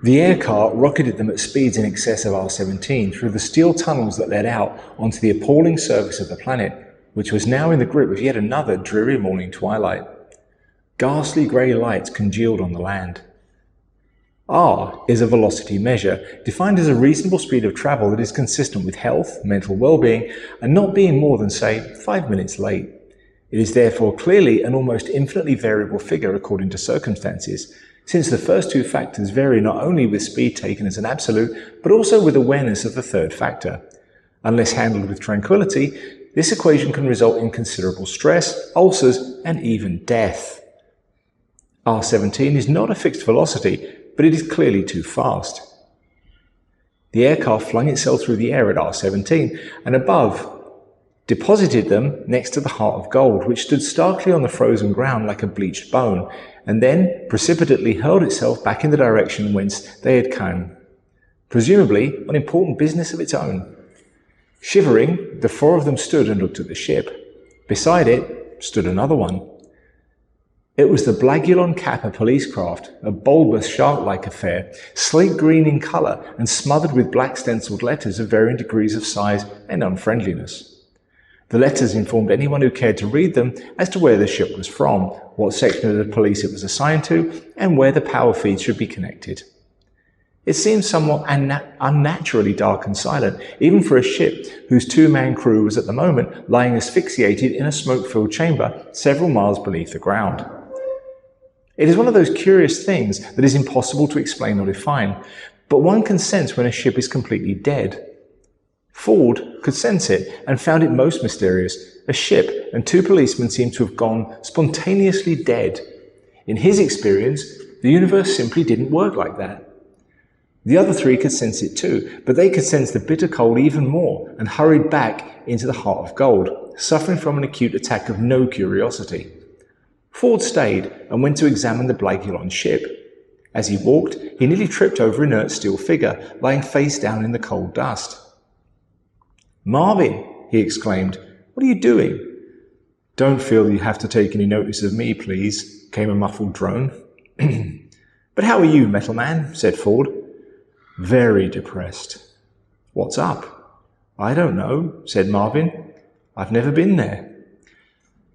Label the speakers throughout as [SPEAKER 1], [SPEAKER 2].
[SPEAKER 1] The air car rocketed them at speeds in excess of R-17 through the steel tunnels that led out onto the appalling surface of the planet, which was now in the grip of yet another dreary morning twilight. Ghastly grey lights congealed on the land. R is a velocity measure, defined as a reasonable speed of travel that is consistent with health, mental well-being, and not being more than, say, 5 minutes late. It is therefore clearly an almost infinitely variable figure according to circumstances, since the first two factors vary not only with speed taken as an absolute, but also with awareness of the third factor. Unless handled with tranquility, this equation can result in considerable stress, ulcers, and even death. R-17 is not a fixed velocity, but it is clearly too fast. The aircar flung itself through the air at R-17 and above, deposited them next to the Heart of Gold, which stood starkly on the frozen ground like a bleached bone, and then precipitately hurled itself back in the direction whence they had come, presumably on important business of its own. Shivering, the four of them stood and looked at the ship. Beside it stood another one. It was the Blagulon Kappa police craft, a bulbous shark-like affair, slate green in colour and smothered with black stenciled letters of varying degrees of size and unfriendliness. The letters informed anyone who cared to read them as to where the ship was from, what section of the police it was assigned to, and where the power feeds should be connected. It seemed somewhat unnaturally dark and silent, even for a ship whose two-man crew was at the moment lying asphyxiated in a smoke-filled chamber several miles beneath the ground. It is one of those curious things that is impossible to explain or define, but one can sense when a ship is completely dead. Ford could sense it and found it most mysterious. A ship and two policemen seemed to have gone spontaneously dead. In his experience, the universe simply didn't work like that. The other three could sense it too, but they could sense the bitter cold even more and hurried back into the Heart of Gold, suffering from an acute attack of no curiosity. Ford stayed and went to examine the Blagulon ship. As he walked, he nearly tripped over an inert steel figure lying face down in the cold dust. "Marvin," he exclaimed, "what are you doing?" "Don't feel you have to take any notice of me, please," came a muffled drone. "But how are you, Metal Man?" said Ford. "Very depressed." "What's up?" "I don't know," said Marvin. "I've never been there."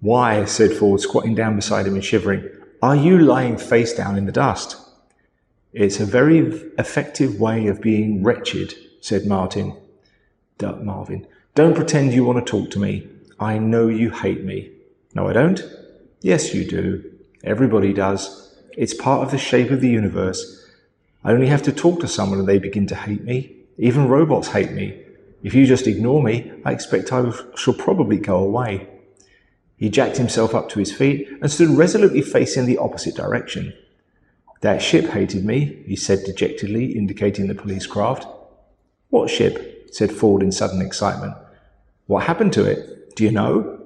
[SPEAKER 1] "Why," said Ford, squatting down beside him and shivering, "are you lying face down in the dust?" "It's a very effective way of being wretched," said Marvin. "Don't pretend you want to talk to me. I know you hate me." "No, I don't." "Yes, you do. Everybody does. It's part of the shape of the universe. I only have to talk to someone and they begin to hate me. Even robots hate me. If you just ignore me, I expect I shall probably go away." He jacked himself up to his feet and stood resolutely facing the opposite direction. "That ship hated me," he said dejectedly, indicating the police craft. "What ship?" said Ford in sudden excitement. "What happened to it? Do you know?"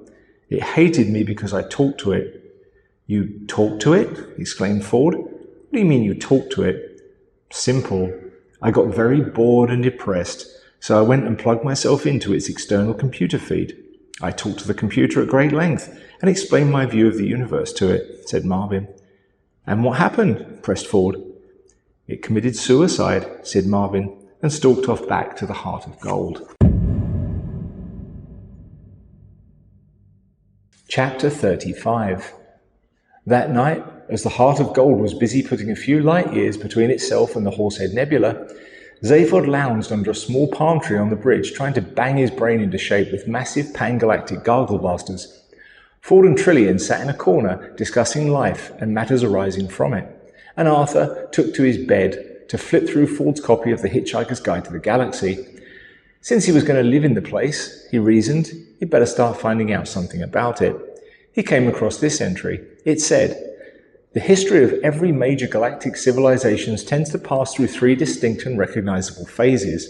[SPEAKER 1] "It hated me because I talked to it." "You talked to it?" exclaimed Ford. "What do you mean you talked to it?" "Simple. I got very bored and depressed, so I went and plugged myself into its external computer feed. I talked to the computer at great length and explained my view of the universe to it," said Marvin. "And what happened?" pressed Ford. "It committed suicide," said Marvin, and stalked off back to the Heart of Gold. Chapter 35. That night, as the Heart of Gold was busy putting a few light years between itself and the Horsehead Nebula, Zaphod lounged under a small palm tree on the bridge, trying to bang his brain into shape with massive pan-galactic gargle blasters. Ford and Trillian sat in a corner discussing life and matters arising from it, and Arthur took to his bed to flip through Ford's copy of The Hitchhiker's Guide to the Galaxy. Since he was going to live in the place, he reasoned, he'd better start finding out something about it. He came across this entry. It said, "The history of every major galactic civilization tends to pass through three distinct and recognizable phases.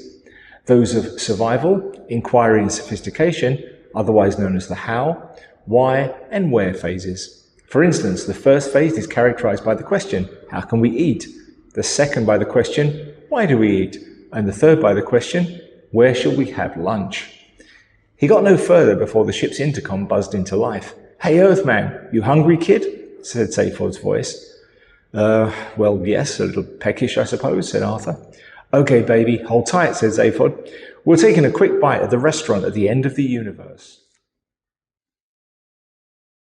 [SPEAKER 1] Those of survival, inquiry and sophistication, otherwise known as the how, why and where phases. For instance, the first phase is characterized by the question, how can we eat? The second by the question, why do we eat? And the third by the question, where shall we have lunch?" He got no further before the ship's intercom buzzed into life. "Hey, Earthman, you hungry, kid?" said Zaphod's voice. Well, yes, a little peckish, I suppose, said Arthur. Okay, baby, hold tight, said Zaphod. We're taking a quick bite at the restaurant at the end of the universe.